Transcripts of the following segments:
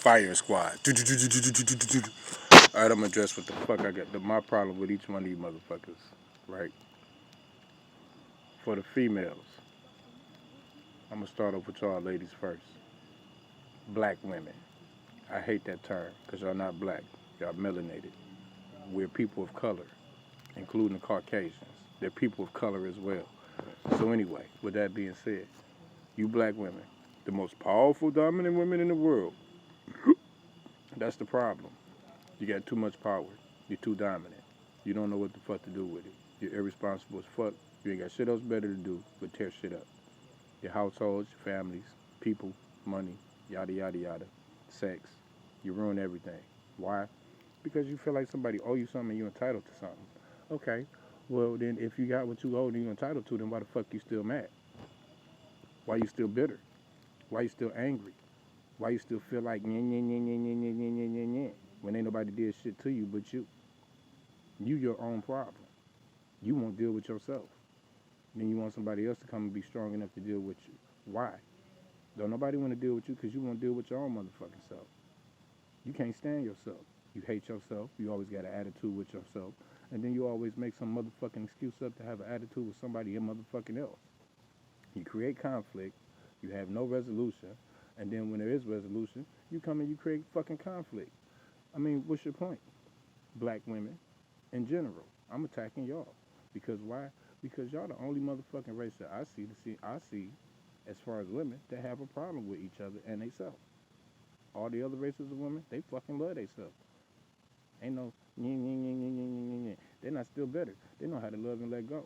Fire squad. Alright, I'm gonna address what the fuck I got. My problem with each one of these motherfuckers, right? For the females, I'm gonna start off with y'all ladies first. Black women. I hate that term because y'all not black. Y'all melanated. We're people of color, including Caucasians. They're people of color as well. So anyway, with that being said, you black women, the most powerful, dominant women in the world. That's the problem. You got too much power. You're too dominant. You don't know what the fuck to do with it. You're irresponsible as fuck. You ain't got shit else better to do but tear shit up. Your households, your families, people, money, yada yada yada, sex. You ruin everything. Why? Because you feel like somebody owe you something and you're entitled to something. Okay. Well then if you got what you owe and you're entitled to, then why the fuck you still mad? Why you still bitter? Why you still angry? Why you still feel like when ain't nobody did shit to you but you? You your own problem. You won't deal with yourself. Then you want somebody else to come and be strong enough to deal with you. Why? Don't nobody want to deal with you because you won't deal with your own motherfucking self. You can't stand yourself. You hate yourself. You always got an attitude with yourself. And then you always make some motherfucking excuse up to have an attitude with somebody motherfucking else. You create conflict. You have no resolution. And then when there is resolution, you come and you create fucking conflict. I mean, what's your point? Black women, in general, I'm attacking y'all. Because why? Because y'all the only motherfucking race that I see as far as women that have a problem with each other and theyself. All the other races of women, they fucking love theyself. Ain't no they're not still better. They know how to love and let go.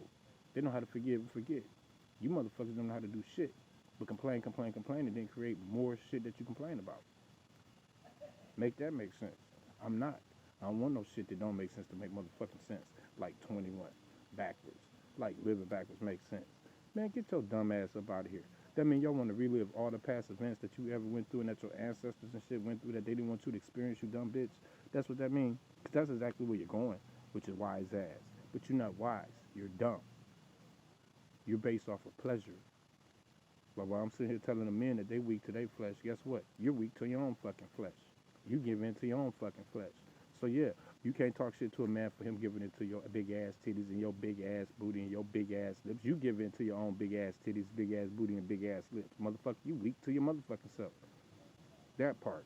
They know how to forgive and forget. You motherfuckers don't know how to do shit. But complain, and then create more shit that you complain about. Make that make sense. I'm not. I don't want no shit that don't make sense to make motherfucking sense. Like 21, backwards. Like living backwards makes sense. Man, get your dumb ass up out of here. That mean y'all want to relive all the past events that you ever went through and that your ancestors and shit went through that they didn't want you to experience, you dumb bitch. That's what that means. Because that's exactly where you're going, which is wise ass. But you're not wise. You're dumb. You're based off of pleasure. But while I'm sitting here telling the men that they weak to their flesh, guess what? You're weak to your own fucking flesh. You give in to your own fucking flesh. So yeah, you can't talk shit to a man for him giving in to your big ass titties and your big ass booty and your big ass lips. You give in to your own big ass titties, big ass booty, and big ass lips. Motherfucker, you weak to your motherfucking self. That part.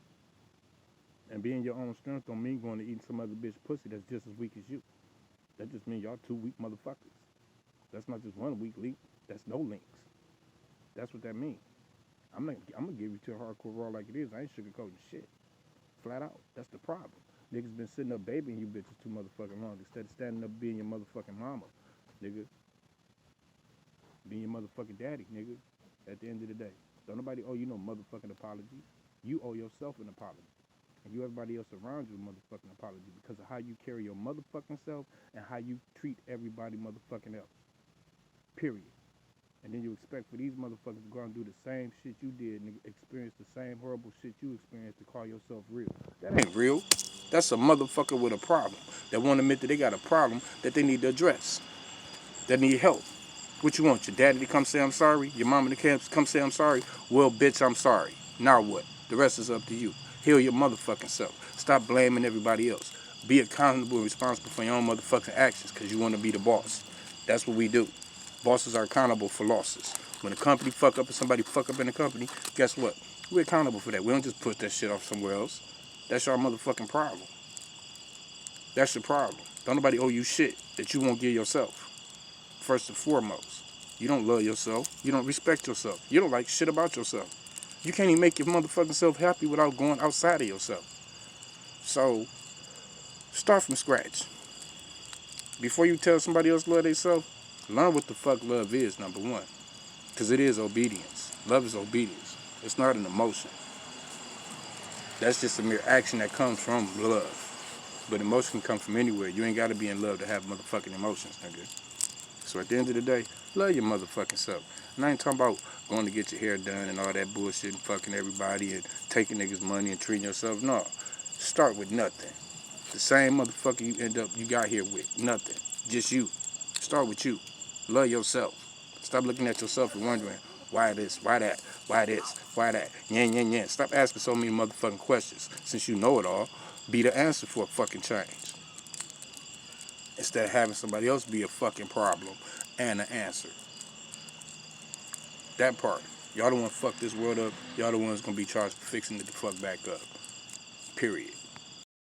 And being your own strength don't mean going to eat some other bitch pussy that's just as weak as you. That just means y'all two weak motherfuckers. That's not just one weak link. That's no links. That's what that means. I'm gonna give you to a hardcore raw like it is. I ain't sugarcoating shit. Flat out. That's the problem. Niggas been sitting up babying you bitches too motherfucking long instead of standing up being your motherfucking mama, nigga. Being your motherfucking daddy, nigga. At the end of the day. Don't nobody owe you no motherfucking apology. You owe yourself an apology. And you everybody else around you a motherfucking apology because of how you carry your motherfucking self and how you treat everybody motherfucking else. Period. And then you expect for these motherfuckers to go out and do the same shit you did and experience the same horrible shit you experienced to call yourself real. That ain't real. That's a motherfucker with a problem that won't admit that they got a problem that they need to address, that need help. What you want, your daddy to come say I'm sorry? Your mama to come say I'm sorry? Well, bitch, I'm sorry. Now what? The rest is up to you. Heal your motherfucking self. Stop blaming everybody else. Be accountable and responsible for your own motherfucking actions because you want to be the boss. That's what we do. Bosses are accountable for losses. When a company fuck up or somebody fuck up in the company, guess what? We're accountable for that. We don't just push that shit off somewhere else. That's your motherfucking problem. That's your problem. Don't nobody owe you shit that you won't give yourself. First and foremost. You don't love yourself. You don't respect yourself. You don't like shit about yourself. You can't even make your motherfucking self happy without going outside of yourself. So, start from scratch. Before you tell somebody else love themselves, learn what the fuck love is, number one. Because it is obedience. Love is obedience. It's not an emotion. That's just a mere action that comes from love. But emotion can come from anywhere. You ain't got to be in love to have motherfucking emotions, nigga. So at the end of the day, love your motherfucking self. And I ain't talking about going to get your hair done and all that bullshit and fucking everybody and taking niggas' money and treating yourself. No. Start with nothing. The same motherfucker you got here with. Nothing. Just you. Start with you. Love yourself. Stop looking at yourself and wondering, Why this? Why that? Why this? Why that? Yeah. Stop asking so many motherfucking questions. Since you know it all, be the answer for a fucking change. Instead of having somebody else be a fucking problem and an answer. That part. Y'all the one fuck this world up. Y'all the ones gonna be charged for fixing it the fuck back up. Period.